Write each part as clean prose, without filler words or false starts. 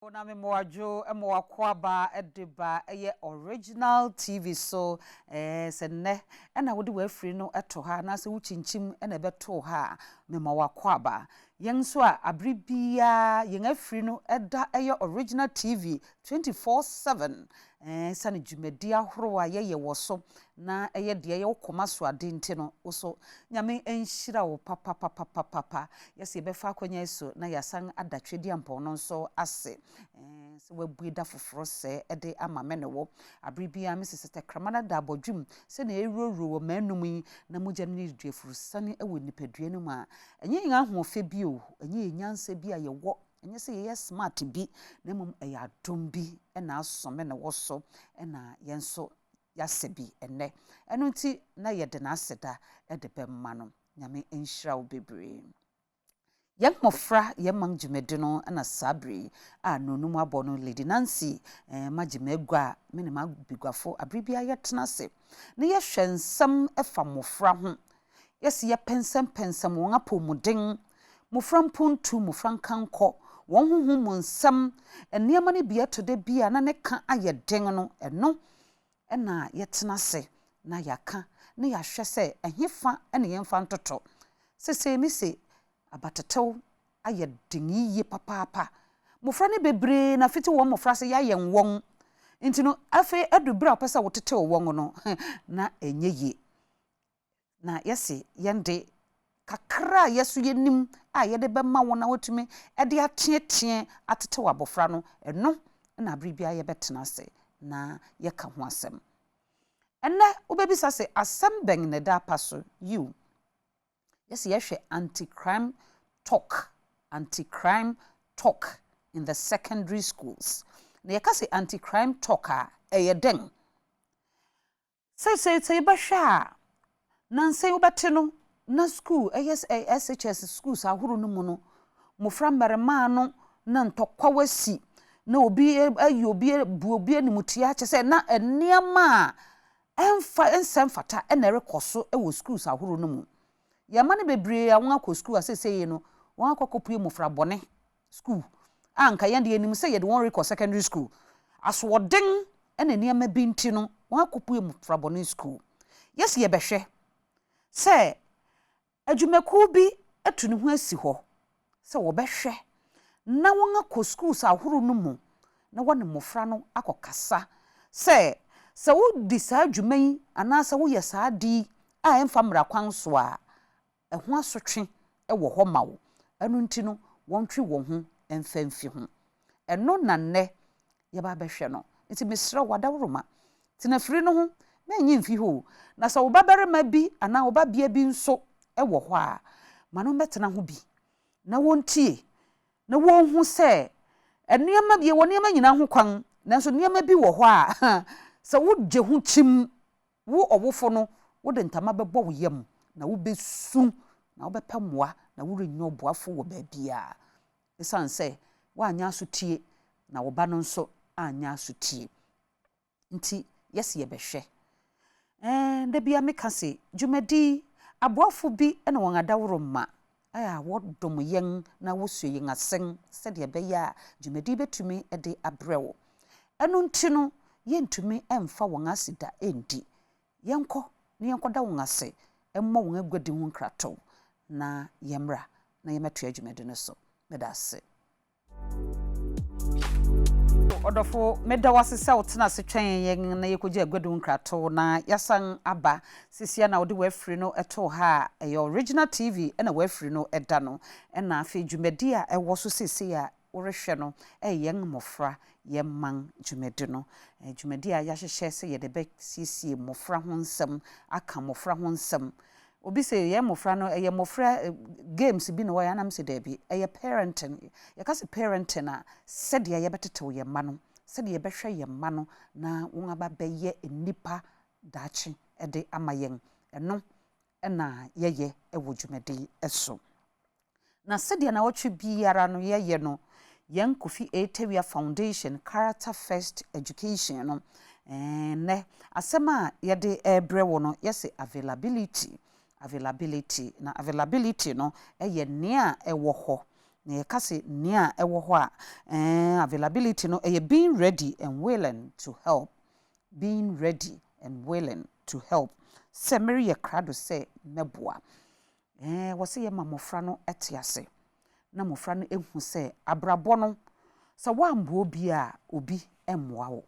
Na me moajo e moakwaba edeba eye original TV so se ne na wode wa afiri no eto ha na se wuchinchim na beto ha me moakwaba yen so a abribia yen afiri no eda eye original TV 24/7 sane dwumadi ahoro a ye woso na eye de ye wokoma so ade nti no wo nyame enhyira wo papa yesi befa akonya so na yasan adatwedi ampon no so ase se wabue da foforo se ede ama me ne wo abribia me sesete kramana da abodwum se na eruro wo manum yi na mogya ne duafuru sane ewo nipadua no ma enye yin ahofe bi o enye nyansa bi a ye wo enye se ye smart bi na mum eya adom bi na asome na wo so na yenso yasebi enne eno nti na ye de na aseda ede bemma no nyame enhyira wo bebre yang mofra ye mang jumedi no na sabri a nonum abo no Lady Nancy magimegua me ne mabiguafo abribia ye tena se ne ye hwensam efa mofra ho yes ye pensam won apomuden mofra mpuntu mofra nkanko won honhom nsam enema ne bia to de bia na ne ka aye den no eno na ye tena se na yaka ne ya hwe se ehefa ene ye mfa ntoto sese mi se abatetew aye dinyiye papa mofra ne bebre na fiti wo mofra se ya yenwon nti no afi adubra opesa wotetew won no na enyeye na yesi yende kakra yesu yenim a yede bema wona wotumi ede ateatea atetew abofra no eno na abribia ye betena se na ye ka ho asem enne obebisa se asem ben ne da paso you yes yehwe anti-crime talk in the secondary schools na yeka se anti-crime talk a eyeden say basha nanse ubate no na school SHS schools ahuru no mu no mofra mbarema no na ntokwa wasi na obi buobi animutia kyese na eniama ensemfata na rekoso ewo schools ahuru no mu yamane bebre awon akọ school aseseye no won akọkọpue mofra bone school anka yende enim se yede won rekọ secondary school aswoden ena niam binti no won akọpue mofra bone school yes ye behwe se adwumaku bi atunu ho asi ho se wo behwe na won akọ schools ahoro no mu na won mofra no akọkasa se wo di sa adwuman anasa wo ye sa di a emfa mra kwan so a eho asotwe ewo ho mawo enu nti no wontwe wo ho emfamfi ho eno nanne ye ba behwe no nti mesra wadawroma tina firi no ho menyi mfi ho na sa wo babarema bi ana wo babia bi nso ewo ho a mano metena ho bi na wontie na wonhu se enema bi woniema nyina ho kwan nanso niema bi wo ho a sa wo gye ho chim wo owofo no wo de ntama bebo wo yam na wo besu na wo bepamoa na wo renyo boafo wo baabia esanse wa anya asotie na wo ba no nso anya asotie nti yes ye behwe da bia meka se dwumadi aboafo bi na won adaworo ma aya wo dom yen na wo sue yen asen se de beya dwumadi betumi de abrewo eno nti no yentumi emfa won asida endi yenko ne yenkoda won ase emmo won agwadi ho nkrato na yemra na yemeto adwumadi no so medase odofo medawase se wotena se twen yen na yekoje agwadi ho nkrato na yasan aba sisia na ode wafiri no eto ha original TV na wafiri no eda no na afi dwumadi a ewo so sisi a worehwe no yen mofra yemman dwumadi no dwumadi a yahyehyɛ se yede be sisi mofra ho nsem aka mofra ho nsem obi se ye mofra no mofra games bi no wa yanam se da bi parenting ye ka se parenting a se de ye betetew ye ma no se de ye behwe ye ma no na won aba beye enipa daachi de amayen eno na ye ewo dwumadi eso na se de na wotwe biara no ye no Young Kofi Etewia Foundation Character First Education no ne asema yede ebrewo no yese availability na availability no eye nea ewo ho na ye kase nia ewo ho a availability no being ready and willing to help. Being ready and willing to help. Se meri ye krado se meboa. Wo se ye mamofra no etiase. Na mofra no ehu se abrabo no se wambo obi a obi emmoa wo.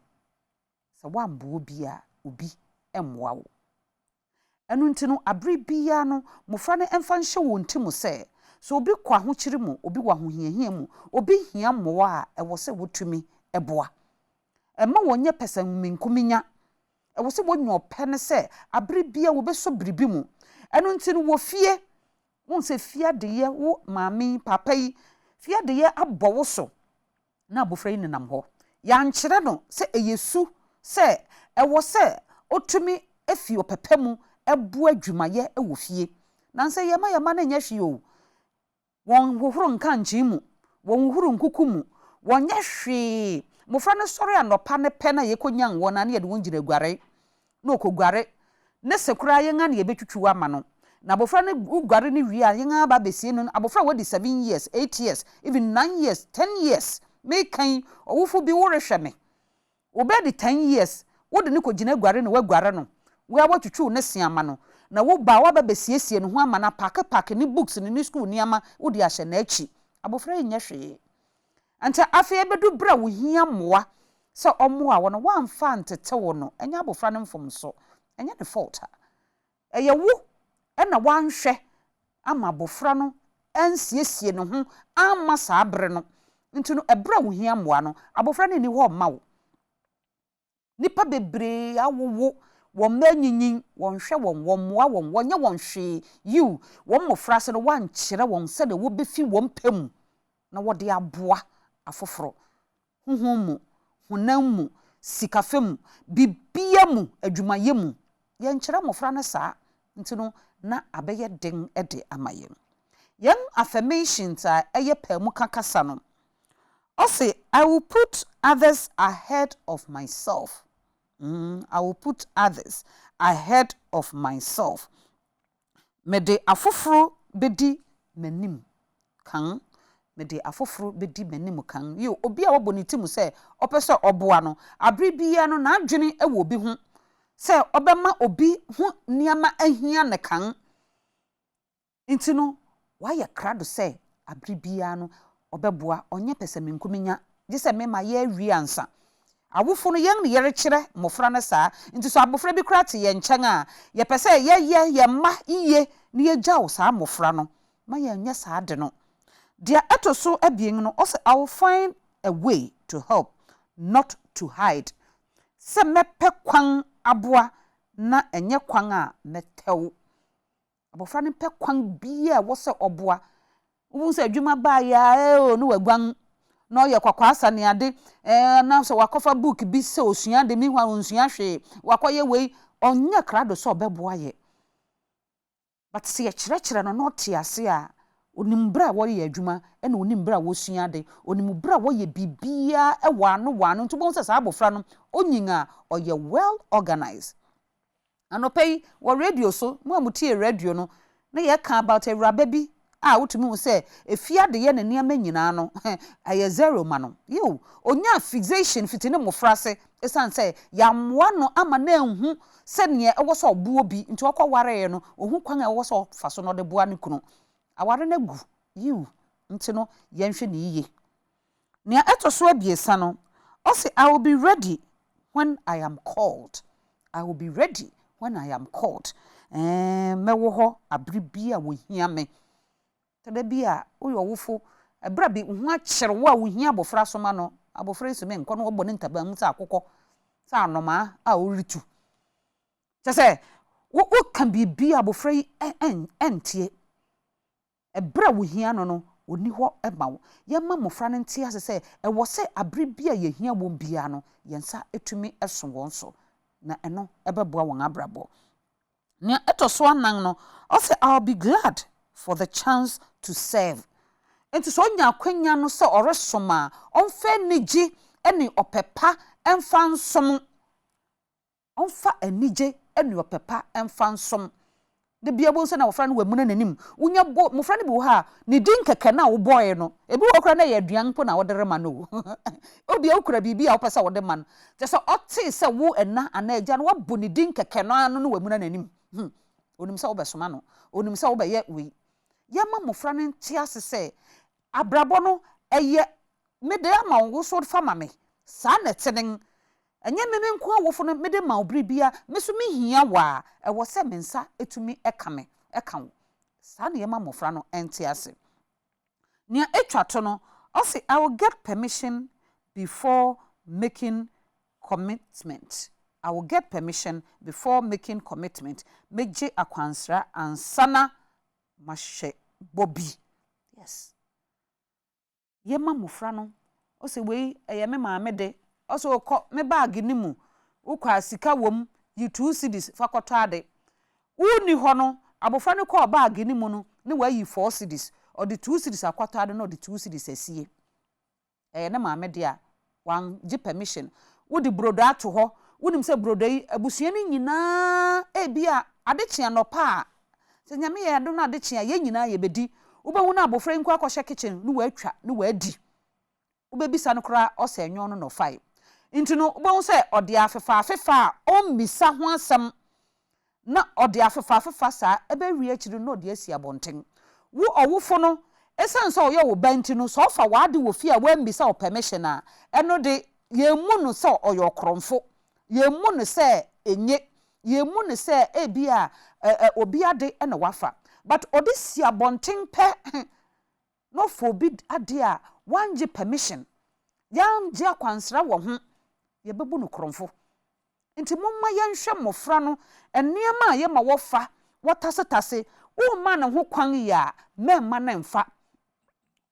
Se wambo obi a obi emmoa wo. Enu nti no abri bia no mofra no emfa nhye wo ntimu se so obi kwa ho kire mu obi wa ho hiahia mu obi hia mmoa a ewo se wotumi eboa. Emma wonye pesa minkuminya ewo se wonyo pene se abri bia wo beso bribi mu. Enu nti no wo fie won se fia de ye wo maami papa yi fia de ye abowo so na abofra yi nenam ho ya nkyere no se eyesu se ewo se otumi efi opepa mu ebu adwumaye ewo fie na nse yema na nya hwe o won hohoro nka nkyi mu won hohoro nkuku mu won nya hwe mofra no sori anopa ne pe na ye konyan won na ye de won gire guare na okogware ne sekura ye nga na ye betwutwu ama no na abofra ne guare ne wi a ye nga ba besie no abofra wadi 7 years 8 years even 9 years 10 years me kan owufo bi wo rehwe me obedi 10 years wodi ne kogina guare no waguare no wo awatwutwu ne siama no na wo ba wa ba besiesie no ho ama na pack ni books ni school ni ama wodi ahye na achi abofra nya hwe anta afi ebedu bra wo hia moa se omoa wo no wamfa ntete wo no enya abofra ne mfom so enya ne fault eye wo na wanhwe ama abofra no ansiesie no ho ama saa bre no nti no ebra wo hia moa no abofra ne ni ho ma wo nipa bebre awowo won manyinyin won hwe won moa won nya won hwe you won mofra se no wan kire won se de wo befi won pam na wo de aboa afoforo honhom mu honam mu sikafem bibia mu adwumaye mu ye nkire mofra na saa nti no na abeye den de amaye yen affirmations a eye pamu kakasa no o say I will put others ahead of myself. I will put others ahead of myself. Mede afoforo bedi manim kan mede afoforo bedi manim kan yo obi a wobonitimu se opese oboa no abri bia no na adwene ewo obi ho se obema obi ho niama ahia ne kan nti no waya krado se abri bia no obeboa onye pese menkuminya je se me ma ye awi ansa awofo no yen ne yere kire mofra na saa nti so abofra bi krate ye nkyɛn a ye pese ye ma iye ne ye gyawo saa mofra no ma ye nya saa de no dia etoso abien no also I will find a way to help not to hide se mepe kwan aboa na enye kwan a metew abofra ne pe kwan bia wo se oboa wo se adwuma ba ya no wagwan no ye kwakwa asane ade na so wakofa book bi se osua de mi hwa onsua hwe wakoye wei onye krado so obeboa ye but se ye kire no not ase a onimbra wo ye adwuma ena onimbra wo sua de onimbra wo ye bibia wano nto bon se sa abofra no onyinga oye well organized anopei wo radio so mo amutie radio no na ye kan about awraba bi wotumi wo se efia de ye ne niam nyina no aye zero ma no yo onya fixation fitine mofra se esan se ya moa no ama na enhu se ne ewo so obo bi nti okọ ware no ohu kwan ewo so fa so no de boa ne kunu aware na gu you nti no ye nhwe ne yiye ne etoso abiesa no o se I will be ready when I am called. I will be ready when I am called. Mewo ho abribia wo hia me tebe bia oyo wofo ebra bi hu a kyere wo a wo hia abofra so ma no abofra isu me nko no obo ne ntaba mu sa akokọ sa anoma a oritu tese wo kan bibia abofra yi entie ebra wo hia no oni ho eba wo ye ma mofra ne ntie ase se ewo se abribia ye hia wo bia no yensa etumi eso won so na eno ebeboa won abrabo ne etoso anan no o se I'll be glad for the chance to serve. Enti so nya kwanya no se oresoma onfa nigi ene opepa emfa nsom onfa anije ene opepa emfa nsom de bia bo so na wofra no wamuna nanim wonya bo mofra no bi wo ha ne din keke na wo boy no ebi wo kra na ye aduan po na wo de rema no obi a okra bibi a wo pesa wo de man te so ote se wo ena ana agya no wabo ne din keke no ano no wamuna nanim onim se wo besoma no onim se wo be ye we yema mofra no ntiase se abrabo no eye mede ama wo so fama me sa na tenen enye me nko awofo no mede ma obri bia me so me hia wa e wo se mensa etumi eka me eka wo sa na yema mofra no ntiase nia etwato no o say I will get permission before making commitment. I will get permission before making commitment. Meje akwansra ansana mahye bobi. Yes. Yema mofra no o se we eye me maame de o se okọ me bag ni mu ukwa sika wom yi 2 cedis fakoto ade uni ho no abofra ne kọ bag ni mu no ne wa yi 4 cedis or the 2 cedis akwato ade no the 2 cedis asie na maame de a wan gi permission wo di brodo ato ho wonim se brodo yi abusua ni nyina bia ade chia no pa se nyame ye ado na ade chia ye nyina ye bedi wo ba hu na abofra nko akọhye kitchen no wa atwa no wa adi wo be bisa no kra o se enyo no no fai nti no wo ba hu se ode afefa o misa ho asem na ode afefa sa ebe wi akiri no ode asi abonten wo owufo no esan so ye wo banti no so fa wade wo fi a wa mbisa o permission a eno de ye mu no so oyo kromfo ye mu no se enye ye mu no se ebia obi ade na wafa but odisi abonten pe no forbid ade a wanje permission yam je akwansra wo ho ye bebu no kromfo nti momma yenhwe mofra no enema ye ma wofa wotasetase wo ma ne ho kwan ya memma na mfa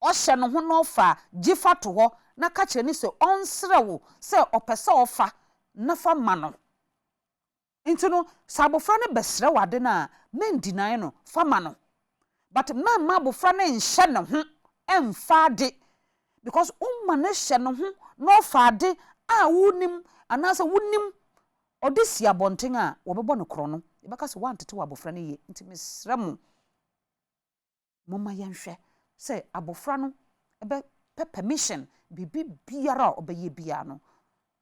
ohye no ho no fa gifa to ho na ka kire ni se onsre wo se opese ofa na fa ma no nti no sabofra ne besre wade na mendinan no fa ma no but memma abofra ne nhye ne ho emfa de because umma ne hye ne ho no fa de a wonim anase wonim odisi abonten a wobebo no kro no ebaka se wantete abofra ne ye nti mesre mo moma yenhwe se abofra no ebe permission bibi biara obeye bia no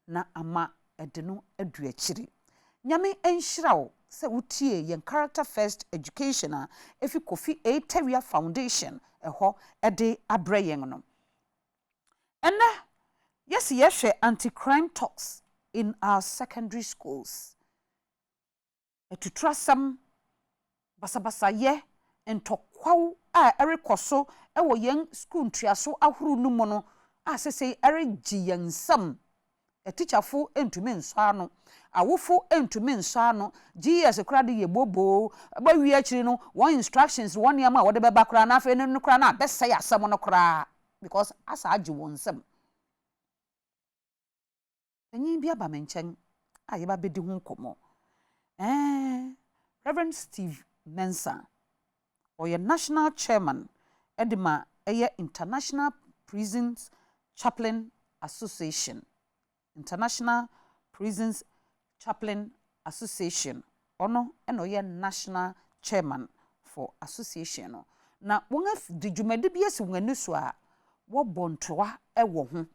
na ama ede no adu akiri nyame enhyira wo se wutie yen character first education a efi Kofi Eteria Foundation eho ede abre yen no ene yes yehwe anti-crime talks in our secondary schools etutrasam basabasa ye entokwaw a erekoso ewo yen school ntuaso ahuru no mu no asese ereji yen sam etichafo entumi nso ano awofo entumi nso ano GS krade ye bobo ba wi akiri no one instructions one yama wode beba kra na afa no kra na besa ya asem no kra because asa agi won sam enyi bia ba menchen aye ba bedi hu komo Reverend Steve Mensah or national chairman edima International Prisons Chaplain Association International Prisons Chaplain Association ono eno ye national chairman for association no na wonga de dwumade bi esi wongani so a wo bontoa ewo ho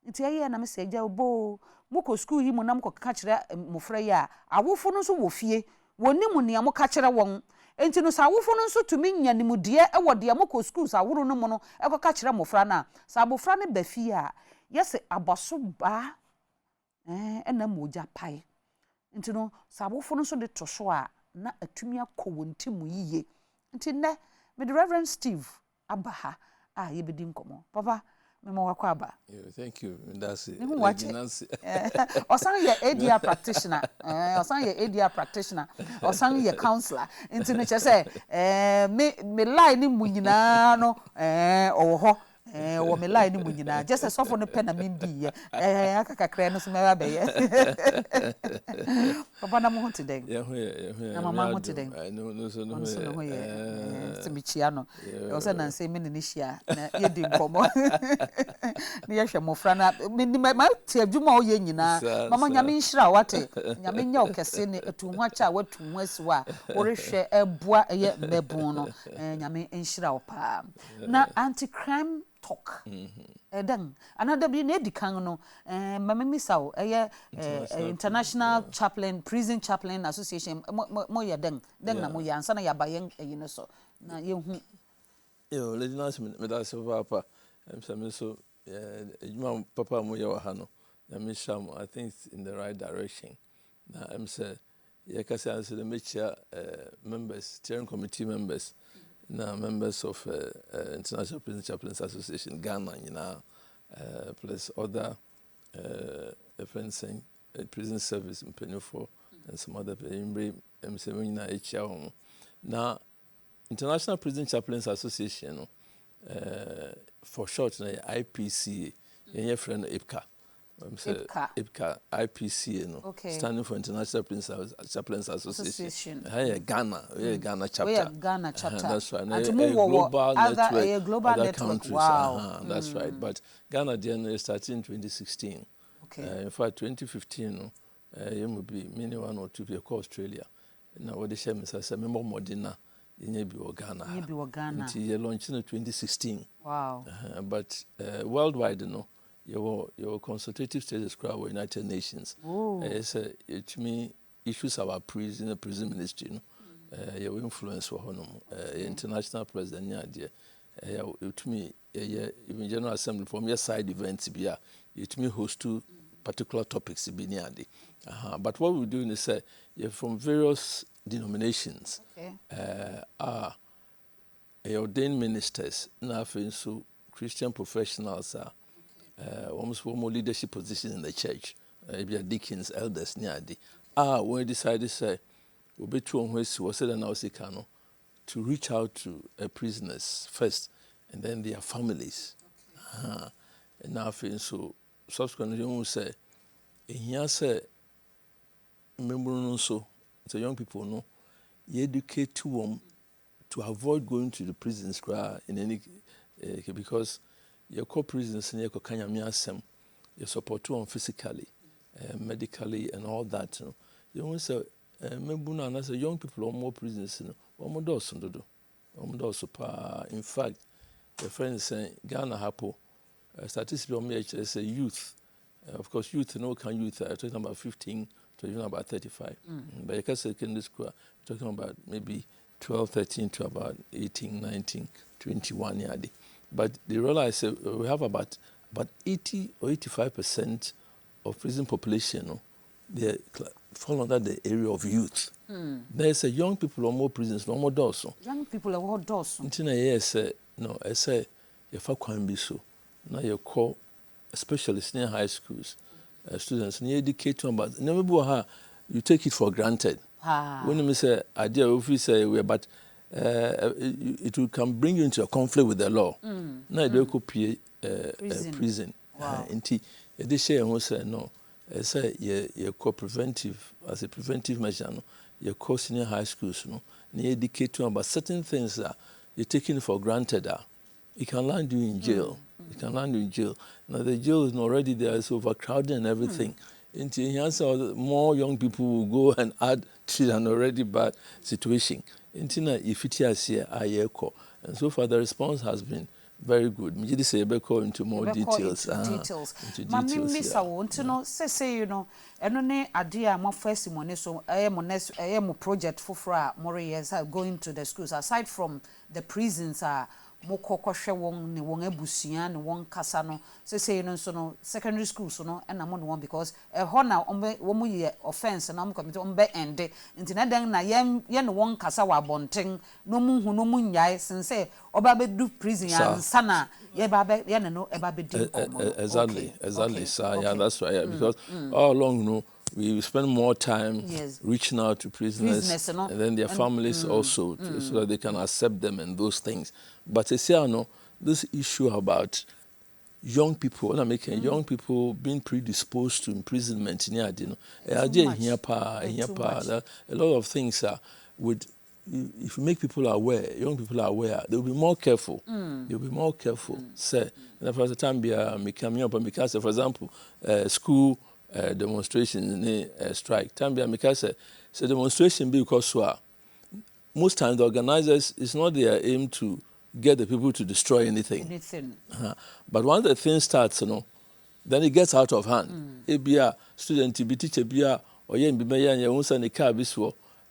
nti aye na me se agya obo moko school yi mu na moko ka kire mofra ya awofo no so wo fie woni mu ne amka kire won enti no sa awofo no so tumi nyanimudie ewo de moko schools aworo no mu no ekoka kire mofra na sa abofra ne ba fie a yese abaso ba ena moja pai nti no sa abofo no so de toso a na atumi akowonti mu yiye nti ne me the Reverend Steve abaha a yebedi nkomo papa me mo wakwa aba thank you that's it osan ye ADR practitioner osan ye ADR practitioner osan ye counselor nti no che say me line ni mu nyina no owo ho wo me line mu nyina just a sofo no pen na mindi aka kakra no so me ba ye papa na mo ho today yeah na mama ho today no so no simichia no o se na say me ne hia na ye di nkomo ni ye hwe mofra na ma ti adwuma o ye nyina mama nyame nhira wate nyame nya okese ne etu ho acha watu ho asiwa wo rehwe ebua ye mebun no nyame nhira wo pa na anti-crime talk then another be na di kan no mama misaw international chaplain prison chaplain association mo ye den na mo yansa na yabayen no so na ye hu yo legionnaires me da so papa so papa mo ye wa ha no na me sham I think it's in the right direction na say ye ka say the mechia members steering committee members na members of International Prison Chaplains Association Ghana, plus other friends in prison service in Penufo and some other now International Prison Chaplains Association, for short, IPC, your friend IPCA. IPCA, IPC, okay. Standing for International Prison Chaplains Association. Ghana, Ghana chapter. Ghana chapter. That's right. And a global network, global other network. Countries. Wow. That's right. But Ghana then started in 2016. Okay. In fact, 2015, you will be many 1 or 2 people call Australia. Now, what they say is a member Modena in Ghana. Until you launched in 2016. Wow. But worldwide, your consultative status crowd were United Nations. It means issues our prison ministry. Your influence for international president. It means even General Assembly from your side events. It means host to particular topics. But what we're doing is from various denominations are ordained ministers. Now, so Christian professionals are. Almost more leadership positions in the church, deacons, elders, when we decided to say, we'll be true on was said and to reach out to prisoners first, and then their families. And now, so subsequently, we say, here say, remember so young people know, you educate them to avoid going to the prisons in any because your co-prisoners in your kanyamiasem, you support them physically, medically, and all that. You know, so young people are more prisoners. In fact, your friends say Ghana hapo statistics on me say youth. Of course, youth youth are talking about 15 to even about 35. But you can say secondary school talking about maybe 12, 13 to about 18, 19, 21 years. But they realize we have about 80 or 85% of prison population. They fall under the area of youth. There's young people or more prisons, no more doors. Young people are more doors. I say, if I can't be so, now you call, especially senior high schools students, and you educate them about. You take it for granted. When you say idea, if you say but. It can bring you into a conflict with the law. Now you could be prison. Inti they share who say no. Say you preventive as a preventive measure. No, you senior high schools. No, you educate them about certain things that you're taking for granted. It can land you in jail. It can land you in jail. Now the jail is already there. It's overcrowded and everything. Until more young people will go and add to an already bad situation. And so far the response has been very good. Me say go into more details. Mami misa wo ntino say you know eno ne ade a mo first money so mo project foforo a mo years going to the schools aside from the prisons mo kokohwe won ne won abusua ne won kasa no say no so no secondary schools so no na mo no one because ho na wo mo ye offense na mo committee be end nti na den na ye ne won kasa wa bonten no mu hu no mu nyai sense oba be do prison and sana ye ba be ye ne no e ba be di exactly so yeah that's right because all along we spend more time reaching out to prisoners and then their families also so that they can accept them and those things. But this issue about young people, when I'm making young people being predisposed to imprisonment, a lot of things are would. If you make people aware, young people are aware, they'll be more careful. They'll be more careful. Say, and for the time be coming up, because for example, school demonstrations, strike. Time be because so demonstration because most times the organizers, it's not their aim to get the people to destroy anything. But once the thing starts, then it gets out of hand. A student, teacher, or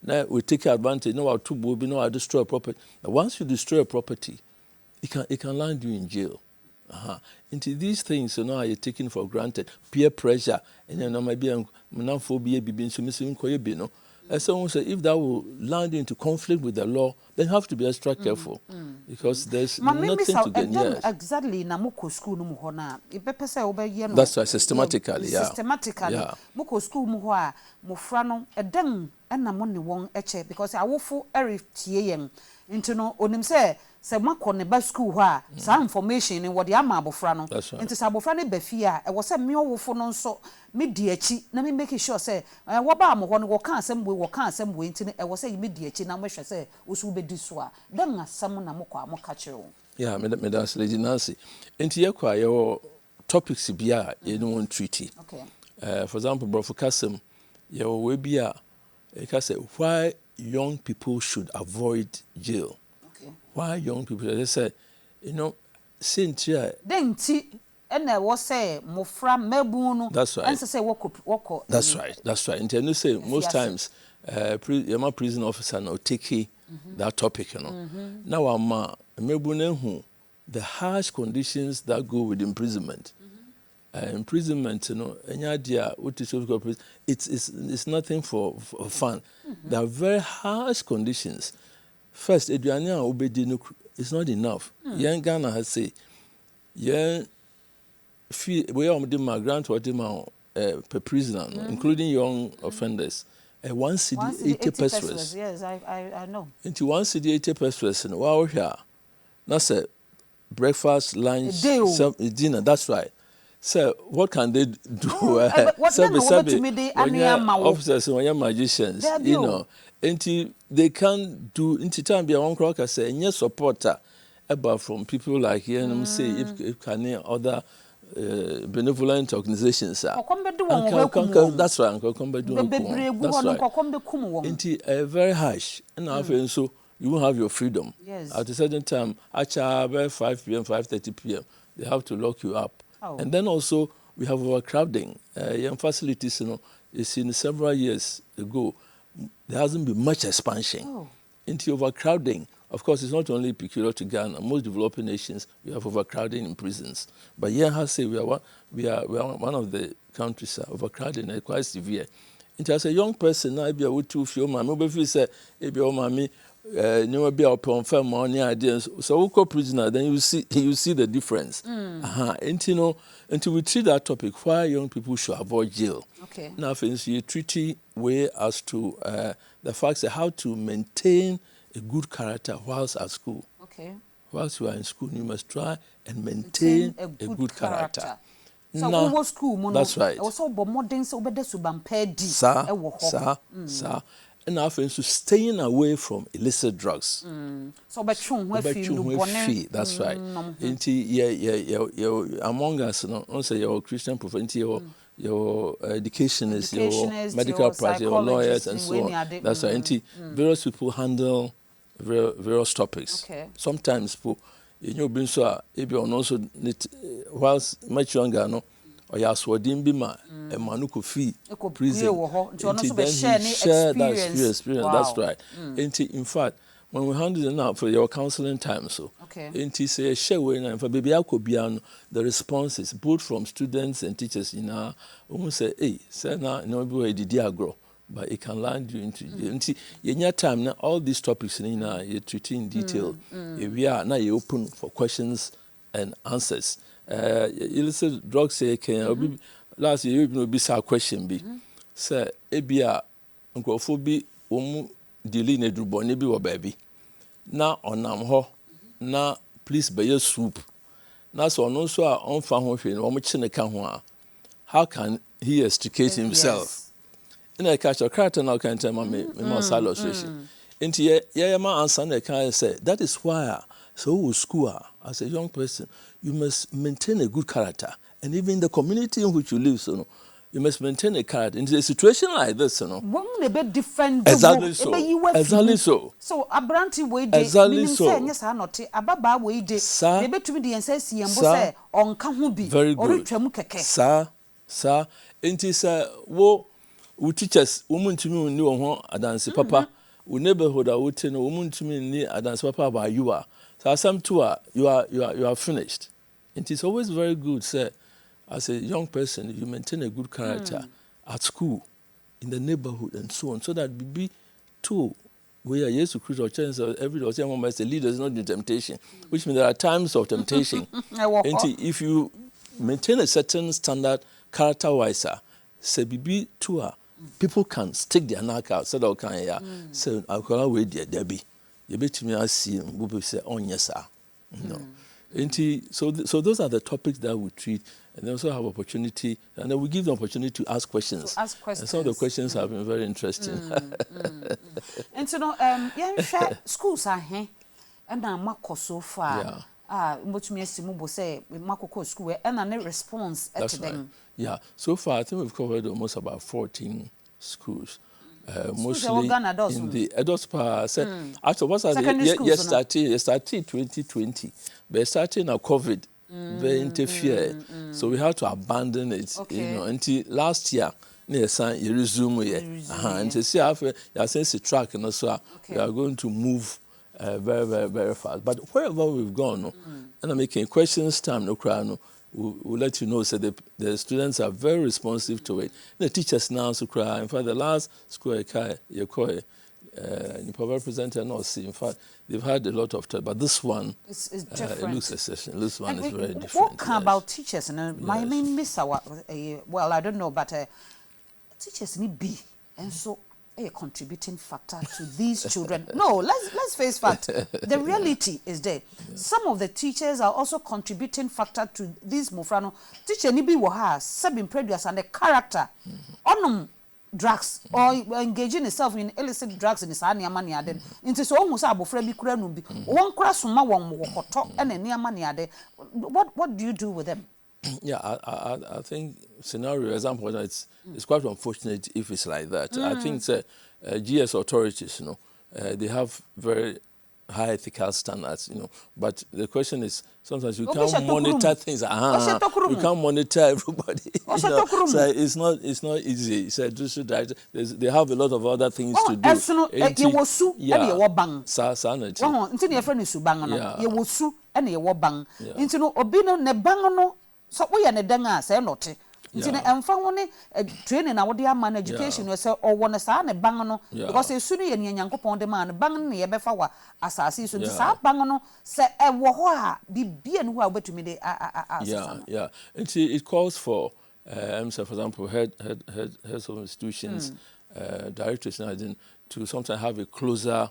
now we take advantage. No, our two will no, I destroy property. Now, once you destroy a property, it can land you in jail. Into these things, are you taken for granted? Peer pressure, and then maybe phobia be being so missing. As someone said, if that will land into conflict with the law, then you have to be extra careful because there's nothing to gain. Yes. Exactly. Na muko school no ho na. Ipepese obeye no. That's right. Systematically, yeah. Systematically. Yeah. Muko school mu ho a mofra no eden na mo ne won eche because awofo tie yen. Nti no onim se makọ ne ba school ho a sa information ni wode ama abofra no. Nti sa abofra ne ba fie a e wo se me owofo no nso me di achi na me make sure say wo ba am ho no wo kan asem we nti e wo se me di achi na mo hwe se osu be di so a dan asem na mokọ amoka kire. Yeah, me that's Lady Nancy. Nti ye kwa your topics bia ye no treaty. Okay. For example, Brofo Kasem ye we bia e ka say why young people should avoid jail. Okay. Why young people? They say, since Denti, and I was say mofra mebunu. That's right. And say woko. That's right. That's right. And you say most times, my prison officer no take that topic, Now I'm mebunu who the harsh conditions that go with imprisonment. Imprisonment, any idea what is it's nothing for fun. There are very harsh conditions. First, Eduania obedi it's not enough. Young Ghana has say, we are my grant or per prisoner, including young offenders. 1 cedi 80 pesos. Yes, I know. Into 1 cedi 80 pesos, and wow, here. That's a breakfast, lunch, dinner. That's right. So what can they do? Officers when you're magicians, and they can't do. Into time be one clock. I say, and yes, supporter, about from people like here, and say if can other benevolent organizations. That's right. Uncle Combe do. That's right. Into very harsh, and after so you won't have your freedom. Yes. At a certain time, at 5 p.m., 5:30 p.m., they have to lock you up. And then also we have overcrowding. Young facilities, it's in several years ago, there hasn't been much expansion into overcrowding. Of course, it's not only peculiar to Ghana. Most developing nations, we have overcrowding in prisons. But here, I say we are one of the countries overcrowding is quite severe. And as a young person, I be able to feel my mobile say, mommy. You be upon firm money ideas. So we call prisoner, then you see the difference. Until we treat that topic, why young people should avoid jail. Okay. Now, for instance, you treaty way as to the facts of how to maintain a good character whilst at school. Okay. Whilst you are in school, you must try and maintain a good character. So now, what school? That's right. Also, but modern so better subampedi. Sir. And now, for instance, staying away from illicit drugs. So, but that's right. Among us, also your Christian prophet, your educationists, your medical practitioners, your lawyers, and so on. That's right. Various people handle various topics. Okay. Sometimes, being so, if you're also whilst much younger, or Yaswadin Bima, a Manuko fee prison. Then he shared that experience. Wow. That's right. In fact, when we handle it now for your counseling time, say share with for baby Akobiano, the responses both from students and teachers who say, hey, say now no be did grow, but it can land you into in your time now all these topics you treat in detail. We are now you open for questions and answers. Illicit drugs say can last year you be a question be say ebia nkofo bi delay na drubone bi wo baby na onam ho na please be your soup. Now so no so on fa ho hwe no mo kye ne ka ho a how can he extricate himself? In a catch a character now can tell me illustration. Into ye ma answer na can say that is why so school as a young person you must maintain a good character, and even in the community in which you live, so you must maintain a character. In a situation like this, one a bit different. Exactly so. Exactly so. So a brandy way exactly so. Yes, I not a baba way day. Maybe to be the ancestry and say on Kahubi. Very good. Sir. It is wo teachers woman to me knew on a dance papa. We neighborhood are waiting a woman to me a dance papa about you are. So some two you are finished. It is always very good, sir. As a young person, you maintain a good character at school, in the neighborhood, and so on, so that be too. We are used to create our chance every day. The leader is not in temptation, which means there are times of temptation. And if you maintain a certain standard character-wise, say be too, people can stick their neck out. So that can say I'll call away there be. You bet me I see we say oh yes sir. No. So those are the topics that we treat, and they also have opportunity, and then we give the opportunity to ask questions. And some of the questions have been very interesting. And so schools are here, and I'm Marco so far. Much me estimated say with Marco school, and a response at them. Yeah, so far I think we've covered almost about 14 schools. Mostly in the adults part. After what's started 2020, but starting now COVID, they interfered, so we had to abandon it. You know, until last year. You resume and to see after you are saying track and also we are going to move very, very, very fast. But wherever we've gone, and I'm making questions time no cry no. We'll let you know, so the students are very responsive to it. The teachers now also cry. In fact, the last school you probably presented not see. In fact, they've had a lot of time, but this one is different. It looks a session. This one is very different. What about teachers? And my main miss well, I don't know, but teachers need be, and so a contributing factor to these children. No, let's face fact. The reality is there. Some of the teachers are also contributing factor to these Mufrano. Teacher ni bi waha, sabin previous and the character. Onum drugs or engaging itself in illicit drugs in his money aden. Into so almost abofra bi kura no bi. One kura suma won wokoto and any money ade. What do you do with them? Yeah, I think scenario example it's quite unfortunate if it's like that. I think GS authorities, they have very high ethical standards, But the question is sometimes you can't monitor things. You can't monitor everybody. So it's not easy. They have a lot of other things to do. So we are ne say not. Nti emfa woni training na wode am education we say o wona sa ne bang no because esu no ye ne Nyankopon de man bang ne ye befa wa asase so sa bang no se e wo ho a bibia ne ho a obetumi de yeah. It calls for for example heads of institutions, directors to sometimes have a closer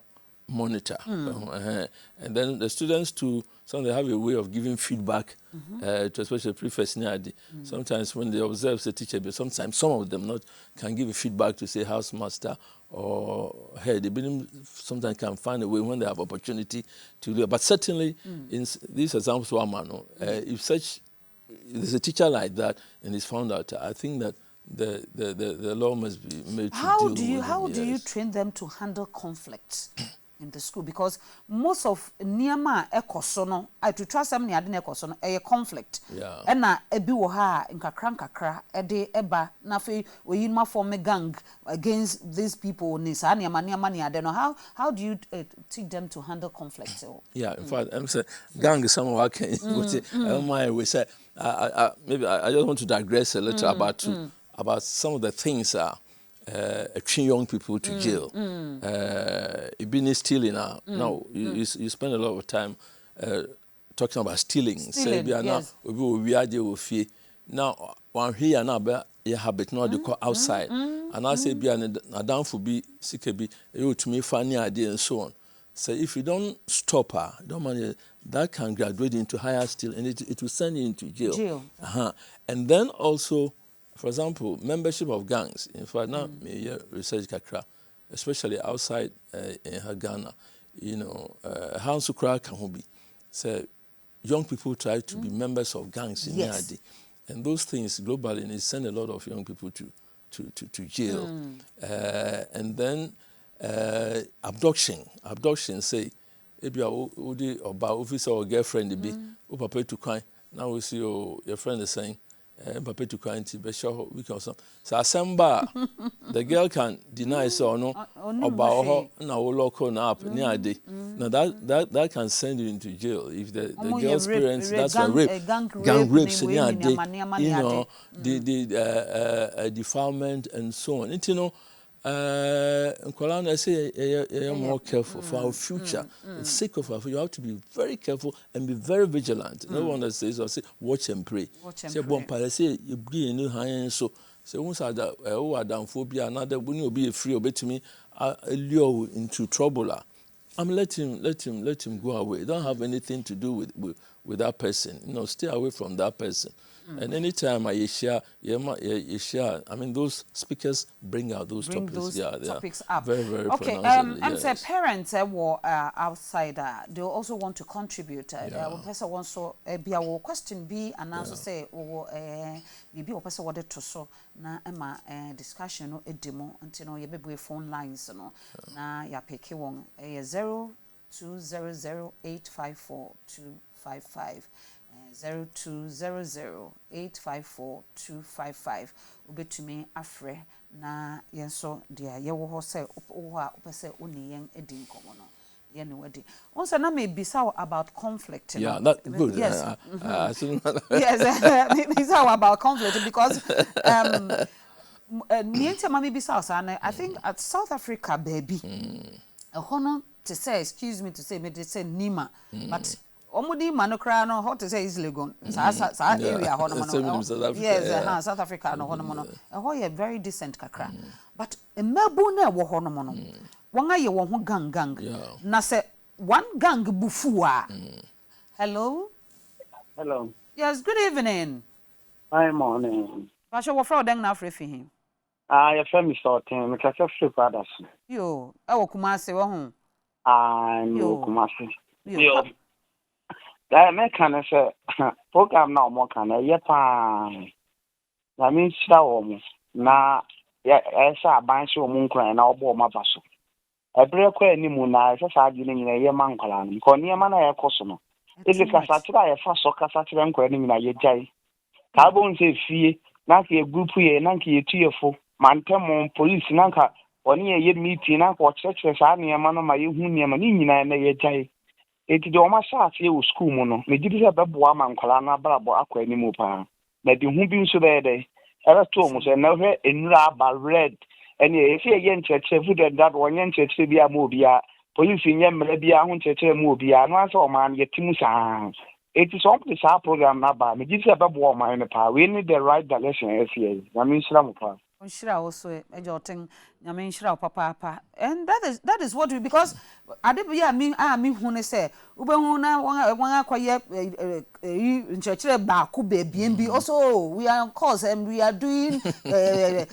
monitor, and then the students to sometimes have a way of giving feedback to especially prefects. Sometimes when they observe the teacher, but sometimes some of them can give a feedback to say housemaster or head. They sometimes can find a way when they have opportunity to do it. But certainly in these examples, if there's a teacher like that and is found out, I think that the law must be made to deal with How do you train them to handle conflict in the school? Because most of niyama ekosono, I to trust them niade na ekosono a conflict. And na ebi wo ha nkakra ede eba na fe oyinma form a gang against these people ni sa niyama niade no. How do you teach them to handle conflict? Yeah, in fact, I'm saying gang is someone I can we say maybe I just want to digress a little about some of the things young people to jail. Been stealing now. Now you spend a lot of time talking about stealing. Say yes. Now one here now your habit now they call outside. And I say be an down for be sick be you to me funny idea and so on. So if you don't stop her, don't mind, that can graduate into higher still, and it will send you into jail. And then also, for example, membership of gangs. In fact, now research kakra, especially outside in Ghana, how to crack can be. So young people try to be members of gangs in Yadi. And those things globally, it send a lot of young people to jail. And then abduction, say, if you are about officer or girlfriend, be papa to crime. Now we see your friend is saying, papa to crime, because so assemble the girl can deny so or no about her now local up near day. Now that can send you into jail if the girl's parents, that's a rape, gang rapes near day, the defilement and so on. I say more careful for our future. For the sake of our future, you have to be very careful and be very vigilant. No one that says or say watch and pray. Say pray. Say you be in hand so once phobia another when you be free obey to me lure into trouble. Let him go away. Don't have anything to do with that person. Stay away from that person. And anytime I share, I mean, those speakers bring out those topics. Those topics up. Very, very okay. And say parents were outside. They also want to contribute. Person wants to be our question be and answer say maybe a person wanted to so na Emma discussion no edemo until you be phone lines no na ya pick one 0200854255. 0200854255 ubetumi afre na yenso dia ye wo ho se wo a opese oni yen edi nkomo no ye ne wadi once na me bisa about conflict. Yeah, that good. Yes. Yes, it's about conflict because niente mami bisa sana I think at South Africa baby a hono to say excuse me to say me to say Nima but omudi manokra no how to say is Legon sa area hono no yes South Africa no hono no ho ye very decent kakra but emebu na wo hono no won aye wo ho gang na say one gang bufu a hello yes good evening hi morning Pastor wo fra odeng na afrefi him your family sorting me kase free brothers yo e wo Kumase wo ho no Kumase yo that me can say program now more can ye pa na me shira wo mo na ya sha ban shi wo mo nkran na obo ma baso ebre kwa animu na se sa agi ni ye man kwala no ko ni ma na ye koso no ile kasa tira ye fa so kasa tira nkwa ni na ye jai ka bo nse fie na ka group ye na ka ye tuefo mantemo police na ka oni ye meeting na ko church sa ni ma no ma ye hu ni ma ni nyina na ye jai eti de oma sha afie wo school mu no me gidi se bebo ama nkwala na brabo akwa ni mu pa na de hu bi nso be de era to mu se na hwe enura aba red eni e se ye ncheche fu de that wonye ncheche bi ama obi a police nye mre bi a hu ncheche mu obi a no asa o man ye timu sa eti so on sa program na ba me gidi se bebo o man ne pa we need the right direction FCA na me nshira mu pa nshira also ejoten nyame nshira papa and that is what we because adebia me hu ne say ube hu na wan akwaye nchechere ba ku beebie also we are on course and we are doing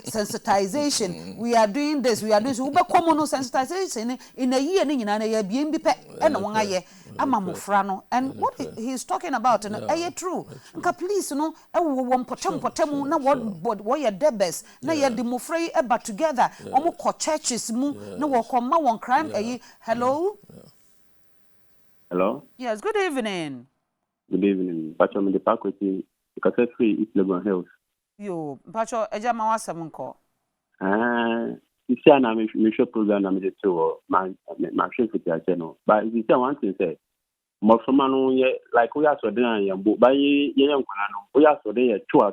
sensitization we are doing this we are doing so ube common sensitization in a year ni nyina na ya biembi pe e na wan aye amamofra no and what he is talking about no eh true nka please no e wo mpotem na what your debes na ya demofra e ba together omo ko churches mu na wo koma won crime hello yes good evening Pacho me the park with you because free East Legon Hills yo Pacho eja ma wasem nko you see na me show program na me dey to my show for the channel but you see one thing say mo from no ye like we are so den an yambo ba ye nkwana no we are so den ye twa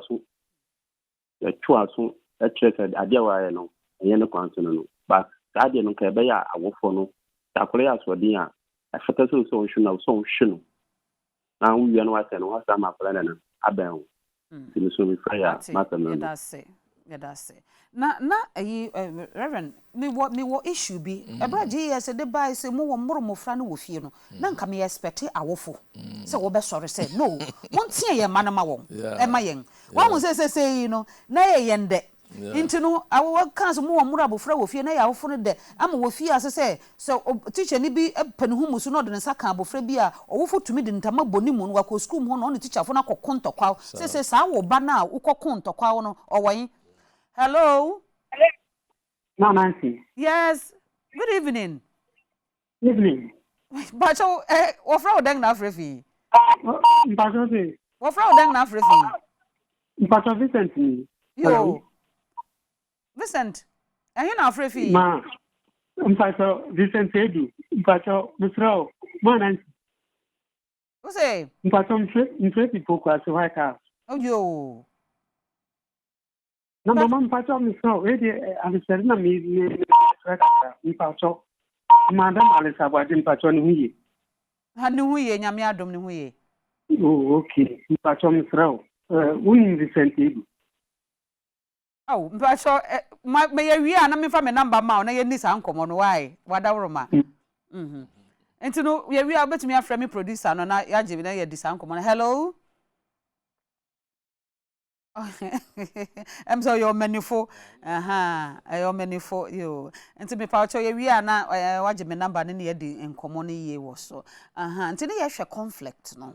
so e church ade wa ye no ye no kwanto no but that dey no ka be ya awofo no takore ya so den a afeta so shuna so shunu na we no wa say no wa sa ma plan na aben so me fraya matter no that's it Yeah, that's it. Na Reverend, me what issue be? Ebra GS de buy say mo mo fra no wo fie no. Na nka me expect awofo. Say wo be sorry say no. Won tie ye manama won. E ma yen. Wa mo say you know, na ye yende. Inti no awo kan so mo mo abofra wo fie na ya awofo no de. Ama wo fie ase say so teacher ni bi panihu musu no de nsa kan abofra bi a owofo tumi de ntama boni mu no wa school mu no ne teacher fo na kokonto kwa. Say sa wo ba na wo kokonto kwa no owan. Hello. No, Nancy. Yes. Good evening. Evening. But what from Deng na frefi? Mpacho. What from Deng na frefi? Mpacho Vincent. Yo. Vincent. And you na frefi? Ma. Mpacho Vincent Edu. Mpacho Musro. Ma Nancy. Who say? Mpacho mfe people kwa so White House. Oh yo. Na mama mpacho Musro. Wedi aliseri na mi mpacho. Madam Alisa Bwadi mpacho ni huye. Ha ni huye nyame adom ni huye. Oh, okay. Mpacho Musro. Uni Vincent Edu. Oh, mpacho me ye wi ana me fa me number ma na ye ni sa nkomo no why? Wada woroma. Enti no ye wi abetumi afra me producer no na ya je bi na ye di sa nkomo. Hello. I'm sorry, you're manifo. You're manifo, you. And to me, Pacho, we are now. Watch my number, and ye di in common ye was so. Until you have a conflict, no.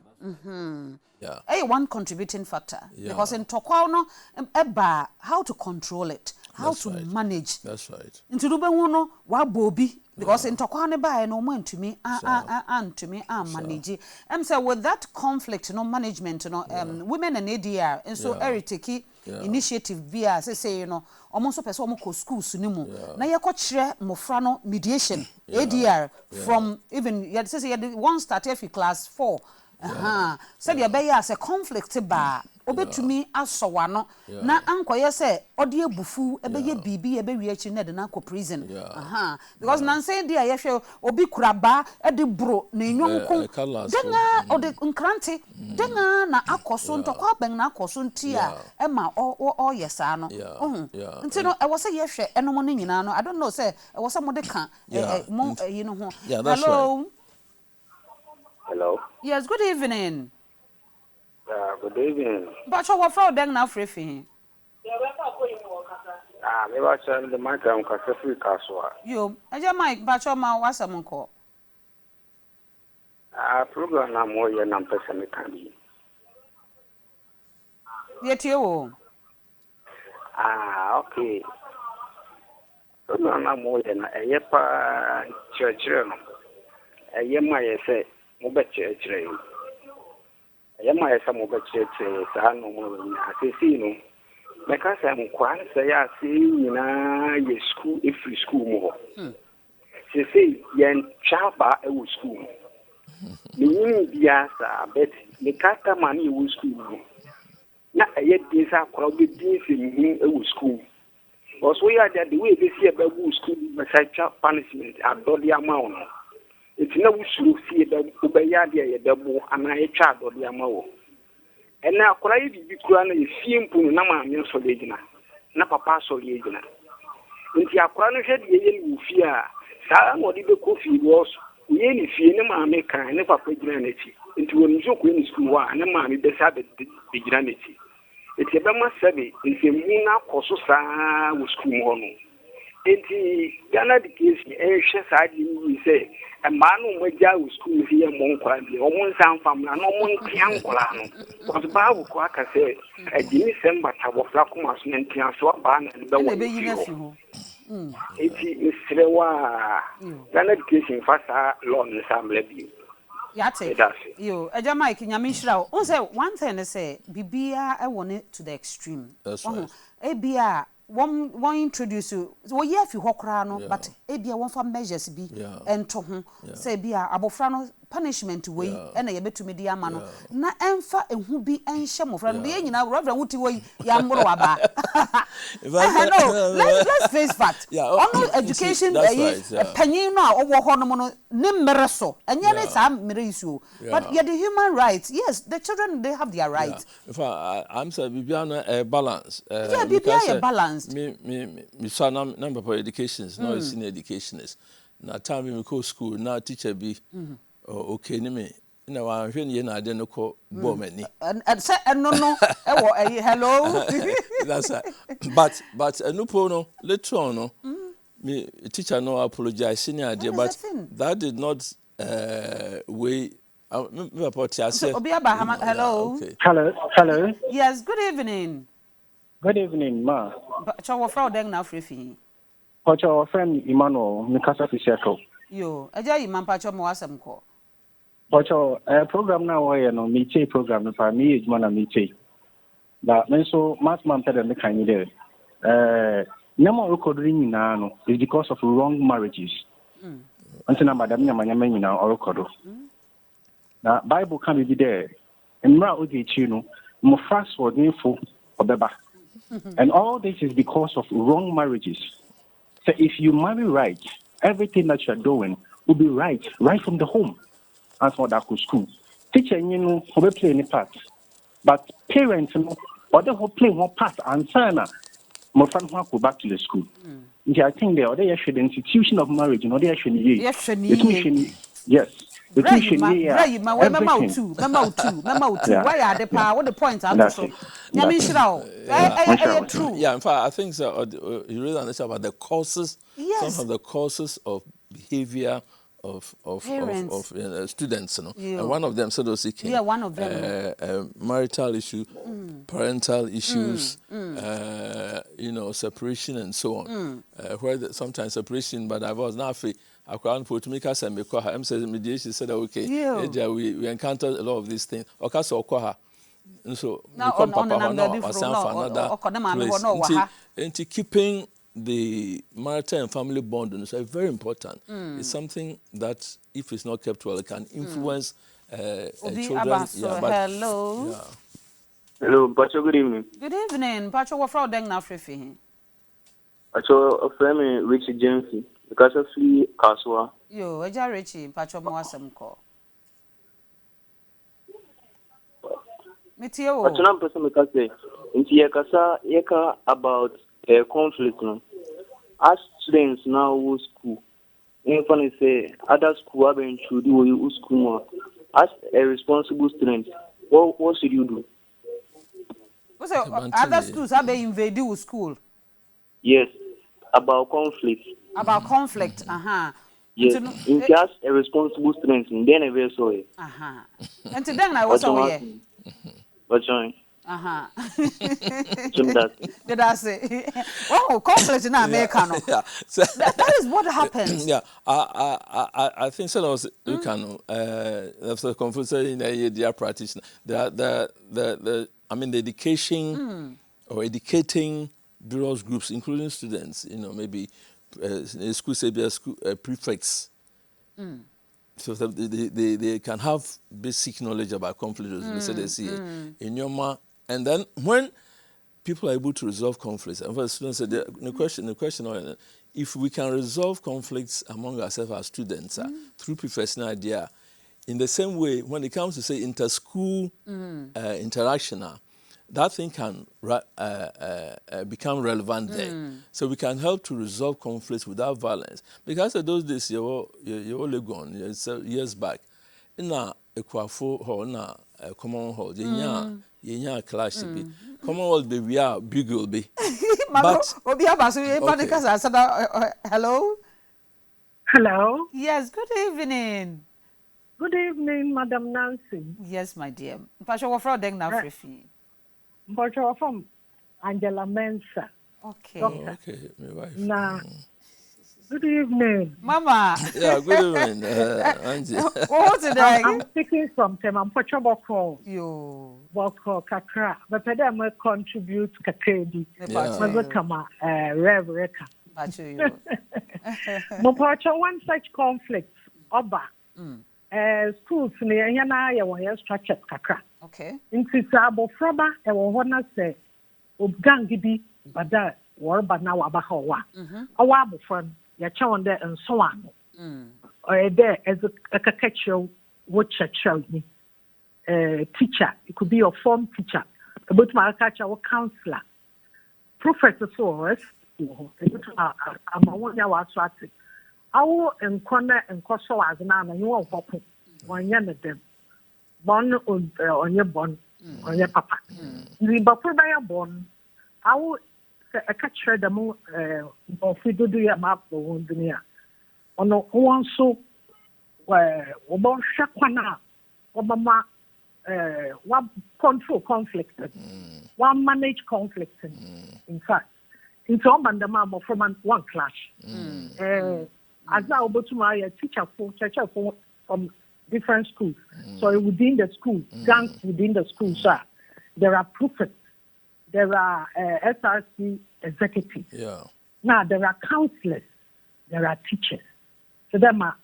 Yeah. One contributing factor. Because in Tokwano, eba how to control it, how to manage. That's right. Into Ruben Wono, wa Bobby. Because in Tokwane by no man to me, and to me, manage. So with that conflict, management, women and ADR, and so Eritiki initiative via say, almost a person who school sunimu. Now you could share Mofrano mediation, ADR, from even you had to say one started for class 4. Said your bay as a conflict bar. Obetumi asowa no na ankoye se ode abufu ebeye bibi ebewi achi na de na ko prison because nan say dia ye hwe obi kuraba e de bro na enwonko denga ode nkrante denga na akoso ntokwa ben na akoso ntia e ma o yesa no nti no e wo se ye hwe enomo no nyina no I don't know say e wo se mo de kan mo yi no ho. Hello. Hello. Yes, good evening. Good evening. But what from Deng na frefi? Me ba cha the mic am ka free kaswa. Yo, eje mic ba cha ma wasam nko. Program na mo ye na mpesa me kan bi. Ye tie wo. Okay. Program na mo ye na eye pa church no. Eye ma ye se mo be church re. Yama yesa mo ba chete sa no mo asesi no me ka sa mo kwa se ya se nyina ye school free school mo se yen chaba e wo school ni yin bia sa bet me ka ta mani e wo school mo na ye din sa kwa be din se ni e wo school also ya the way they see e ba wo school be sa punishment adodi amount no etina wusuru fie da obeyade ye dabo ana etwa adode amawo ena akora yi bibi kura na fie mpunu na maame so le gina na papa so le gina nti akora no hwede ye ni fie a saa ngodi be kofi wos ye ni fie ne maame kan ne papa gina na ti nti wonu so ko ni school wa na maame be sa be gina na ti eti be ma sabe nti mu na koso saa wo school mo no enti Ghana the case hwe saa di ni say manu moja wo school here monkwa bi o mon san fam na no mon tian kola no ko ba wo ko aka say agini semba tabo fla kuma so ntian so ba na be wo eti misrewa Ghana education fasa law no samle bi yate yo eja Mike nyame nhira o say one thing say bibia e won to the extreme ebia one introduce you wo ye fi hokra no but ebia one for measures bi ento ho say bia abofra no punishment way na ye betumi di ama no na emfa ehu bi enhye mofra no de nyina reverend wuti way ya mro aba no let's face fact on education panyin no a owo ho no no ne mmere so enye ne sa mmere isu but yeah the human rights yes the children they have their rights in fact I'm saying bibia a balance bibia a balance me so number for educations no senior educationists na time me go school na teacher be okay ni me na wa hwe ne na ade no ko bo mani say no hello that's but enupo no later on no me teacher no apologize senior ade but that did not way me report ya say hello hello yes good evening ma chawo fra odeng na afrefi Pocho friend Emmanuel Mikasa Fisiako. Yo, aja Imam Pacho mo asem ko. Pocho program na wo no meche program no fa me ejuma na meche. Da me so mass man tell me kan there. Nemo recording nyina no is because of wrong marriages. Until madam nyamanya nyina orekodo. Na Bible can be there. Emra oge chi no mo fast for info obeba. And all this is because of wrong marriages. So if you marry right, everything that you're doing will be right from the home. As for that school. Teacher, you know, will play any part. But parents, you know, or they will play one part and sana, my friend will go back to the school. I think they should the institution of marriage, you know, they should yes. The tuition, why are the power? What the point? True. Yeah, in fact, I think so. You really understand about the causes. Yes. Some of the causes of behavior of students, you know. And one of them, so those came. Yeah, one of them. Marital issue, parental issues, you know, separation and so on. Where sometimes separation, but I was not free. I can't put me because I'm saying mediation said okay. We encounter a lot of these things. Okay, so and so now and keeping the marital and family bond is very important. It's something that if it's not kept well, it can influence children. Hello. Yeah. Hello, Pacho, good evening. Good evening. Pacho, what from Deng na Frefi? Pacho, a friend Richie James. Because of free Kaswa. Yo, Eja Richie, Pacho mo asem ko. Metio. Pacho na person me kase. Inti yeka about conflict no. As students now who school. In funny say other school have been through the school. As a responsible student, what should you do? What's other schools have been invaded with school? Yes, about conflict. About conflict, Yes, in case a responsible student, then a very sorry. And to then I was away. But join. Did I say? Oh, conflict in America. Yeah, that is what happens. Yeah, I think so. Was you can that's a conflict in a dear practitioner. The I mean the education or educating bureaus groups, including students. You know, maybe. School say be a school prefects, so they can have basic knowledge about conflict resolution. In your mind, and then when people are able to resolve conflicts, and for the students, the question, if we can resolve conflicts among ourselves as students through professional idea, in the same way, when it comes to say inter-school interaction. That thing can become relevant there. So we can help to resolve conflicts without violence. Because of those days, you're only gone years back. In a Equafo hall, na common hall, you clash be. Common hall be we are bugle be. But hello. Hello. Yes. Good evening. Good evening, Madam Nancy. Yes, my dear. Pastor Wafra Deng na Frefi. But you're from Angela Mensa. Okay. Okay, my wife. Nah. Good evening. Mama. Yeah, good evening, Angie. What's it like? I'm speaking from Temam Pochoboko. Yo. Boko Kakra. But I may contribute Kakredi. Mazakama, Rev Reka. Mopacho, one such conflict, Oba. schools ne yɛn na yɛ wɔ yɛ structured kakra. Okay. Nti sɛ abɔfraba ɛwɔ hɔ na sɛ gang bi bada wɔreba na waba ha ɔwɔ a ɔwɔ abɔfra no yɛkyɛ wɔn dɛ nso ano. Ɔyɛ dɛ ɛdze ɛkɛkɛ kyerɛw wɔkyerɛkyerɛw ni. Teacher, it could be your form teacher. About my catcher or counselor. Professor Soros, I'm one year was watching. I will and corner and coso as an arm and you won't pop one young of them. Born on your born on your papa. The buffer by your born. I will a catcher the moon of we do your map the wound near. On one so where about Shakwana or Mama. One control conflict, one manage conflict. In fact, in some and the mom from one clash. As now, but my teacher from different schools. So within the school, gangs within the school, sir, there are prefects, there are SRC executives. Yeah. Now there are counselors, there are teachers. So them are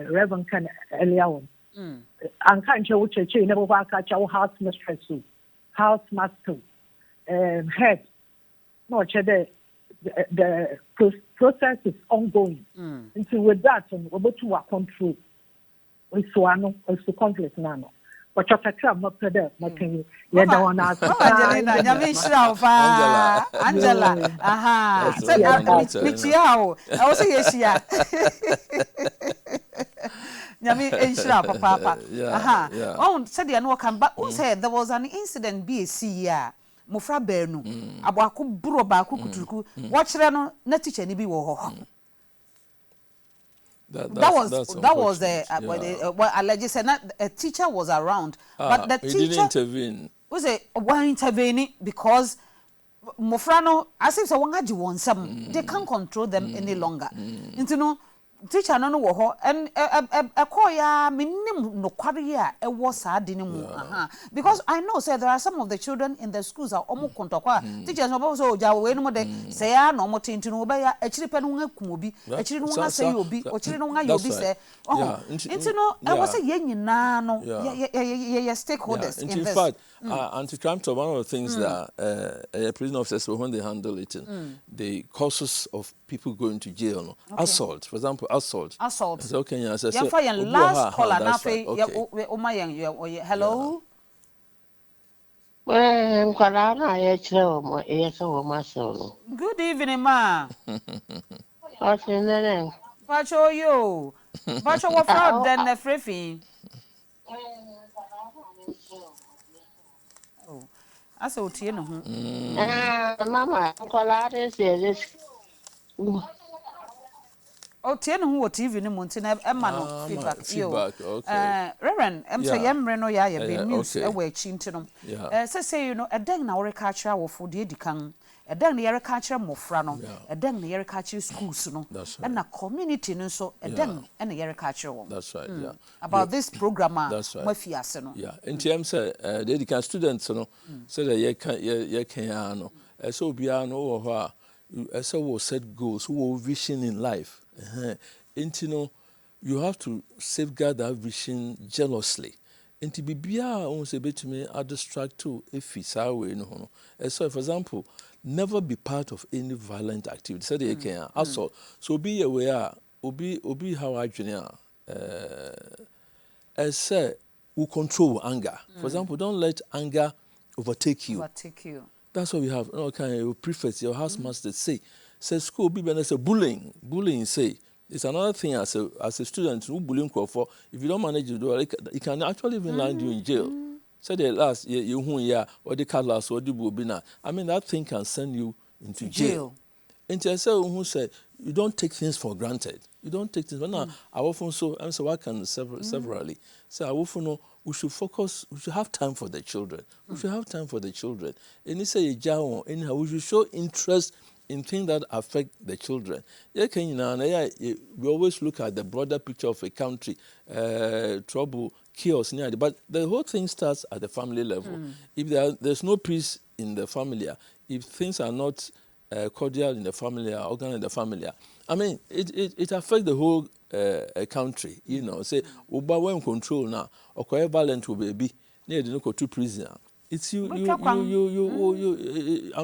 Reverend Ken earlier on. And can't you never work at your house mistress, house master, head. No, the process is ongoing. Until with that, we're able to work on through. We saw no, also conflict now. But you're not there, making you don't want to. Angela, aha. Michiao, I was yes, yeah. Nyame enshira papa. Aha. Oh, said you know come back. Who said there was an incident BAC ya. Mofra beenu. Aboako buro ba ku kutuku. Watch no na teacher ni bi wo ho. That was alleged said a teacher was around, but the teacher didn't intervene. Was it one intervening because Mofrano, as if someone had you want some, they can't control them any longer. Into no teacher no wo and a koya minim no kwaria e was adinimu because I know say there are some of the children in the schools are almost kontokwa teachers no so ja we no de say ya no motinti no be ya achiri pe no hakum obi achiri no nga say obi ochiri no nga yobi say into no I was say ye nyina no ye stakeholders in this. In fact anti-crime to one of the things that prison officers when they handle it the causes of people going to jail no assault, for example, assault. So okay, yeah, so last caller na fe o ma yen hello. Well, good evening, ma. What's your name? Pacho yo. Pacho what fraud then the free. Oh. I saw you know. Mama, Colades is Oh, tell who TV ni Montina Emma feedback. Okay. Reverend, say yemre no ya be news e we chintinom. Say you know a deng na we catch our for the edikan. A deng na yere catch mofra no. A deng na yere catch schools no. And a community no so a deng and yere catch wo. That's right. Yeah. About this programmer Mafiase no. Yeah. In terms the edikan students no say that ye can no. So bia no wo so we set goals, we vision in life. You have to safeguard that vision jealously. And to be on say to me, I distract too if it's our way. No. So, for example, never be part of any violent activity. Say they can assault. So be aware. Obi how I junior. Say we control anger. For example, don't let anger overtake you. That's what we have. Okay, your prefects, your house master say school be when say bullying. Bullying say it's another thing as a student who bullying for if you don't manage to do it, it can actually even land you in jail. Say the last you or the colors or the bobina. I mean that thing can send you into jail. And I say who said you don't take things for granted. You don't take things. Now I often so I can severally. So I often know we should focus. We should have time for the children. We should have time for the children. And you say anyhow we should show interest in things that affect the children. We always look at the broader picture of a country, trouble, chaos, but the whole thing starts at the family level. If there's no peace in the family, if things are not cordial in the family, organ in the family. I mean, it affects the whole country, you know. Say, Uba when control now, or quite violent will be near the local to prison. It's you. I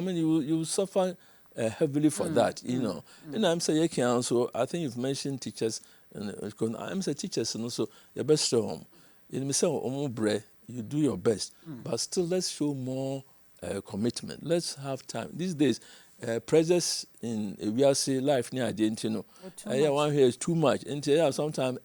mean, you suffer heavily for that, you know. And I'm saying, so I think you've mentioned teachers, and I'm saying teachers, and also your best strong. You say, you do your best, but still, let's show more commitment. Let's have time. These days, pressures in VRC life near identity, one here is too much. And sometimes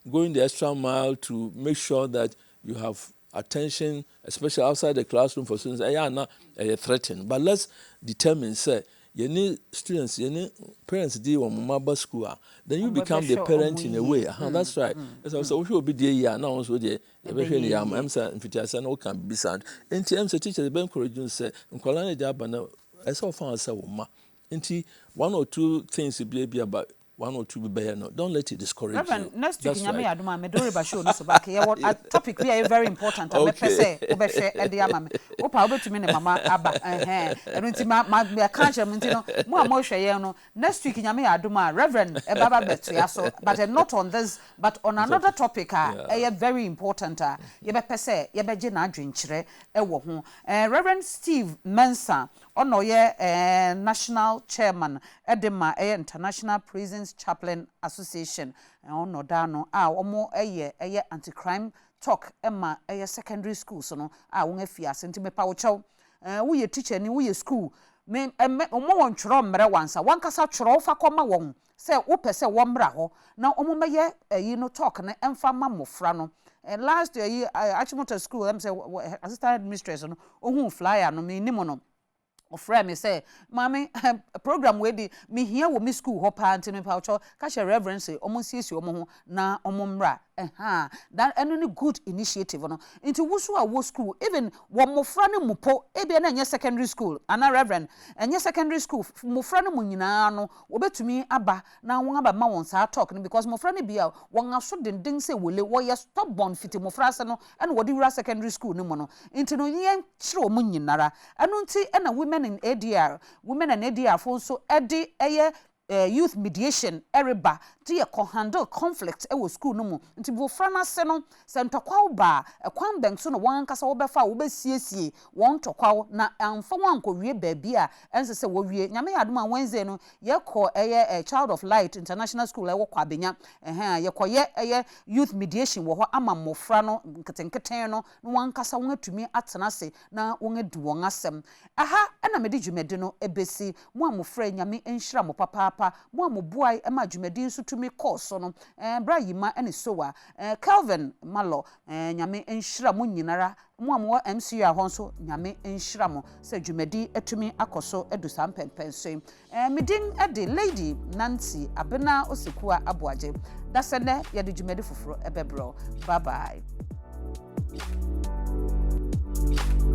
going the extra mile to make sure that you have attention, especially outside the classroom for students. Not threatened, but let's determine. Say, you need students, you need parents deal with mobile school. Then you become the parent in a way. That's right. So we should be there now. Also, the I'm saying, if you no can be sound. In terms of teachers, the encouraging say, "Nkolani job and I saw fun say uma." Inti 1 or 2 things to be about. 1 or 2 be better. No, don't let it discourage you. Next week, Nyame Aduma, me don't show no so back. A topic we are very important. I me say, obe share edi ama. Opa obe to me ne mama aba. Enu nti ma can't share me no. Mo hweye no. Next week Nyame Aduma, Reverend Baba Betua so, but not on this, but on another topic very important. Ye be pese, ye be je na adwenkyere ewo ho. Reverend Steve Mensah ono ye national chairman edema International Prisons Chaplain Association ono dano omo anti-crime talk emma secondary school so no won afiase nti mepa wo chew wo ye teacher ni wo ye school me omo won tworo mmere wansa wankasa tworo fa koma won se wo pese wo mmra ho na omo meye no talk na emfa ma mofra no. Last year Achimota school am say assistant administrator no ohun flyer no me nimo no friend me say mami program we di me here wo me school ho pa ntimi pa cho ka she reverence omo siesie omo ho na omo mra that any good initiative no into wusu a wo school even wo mofra ne mupo ebe na nya secondary school ana reverend enya secondary school mofra ne munyina no obetumi aba na won aba ma won sa talk no because mofra ne bia won aso denden say wole wo ye stubborn fiti mofra se no ene wo di wura secondary school ne mo no into no yen kire o munyinara anu nti ena women and ADR for so edi youth mediation eriba to handle conflict e wo school no mu nti bo frana se no se ntokwa ba kwan bank so no wan kasa wo befa wo besiesie won tokwa na amfa wan ko wie baabi a ense se wo wie nyame adoma Wednesday no ye ko Child of Light International School e wo kwa benya ye ko ye youth mediation wo ho ama mofra no nketenketen no wan kasa won atumi atena se na won adu won asem na mede dwumede no ebesi mo amofra nyame enhira mo papa mo amobuai ema dwumedi nso tumi course no bra yima ene sowa Calvin Malo nyame enhira mo nyinara mo amwo MCU ahon so nyame enhira mo se dwumedi etumi akoso edusa mpempenso midin ede Lady Nancy Abena Osekua Aboaje dasene ye de dwumedi foforo ebebro bye bye.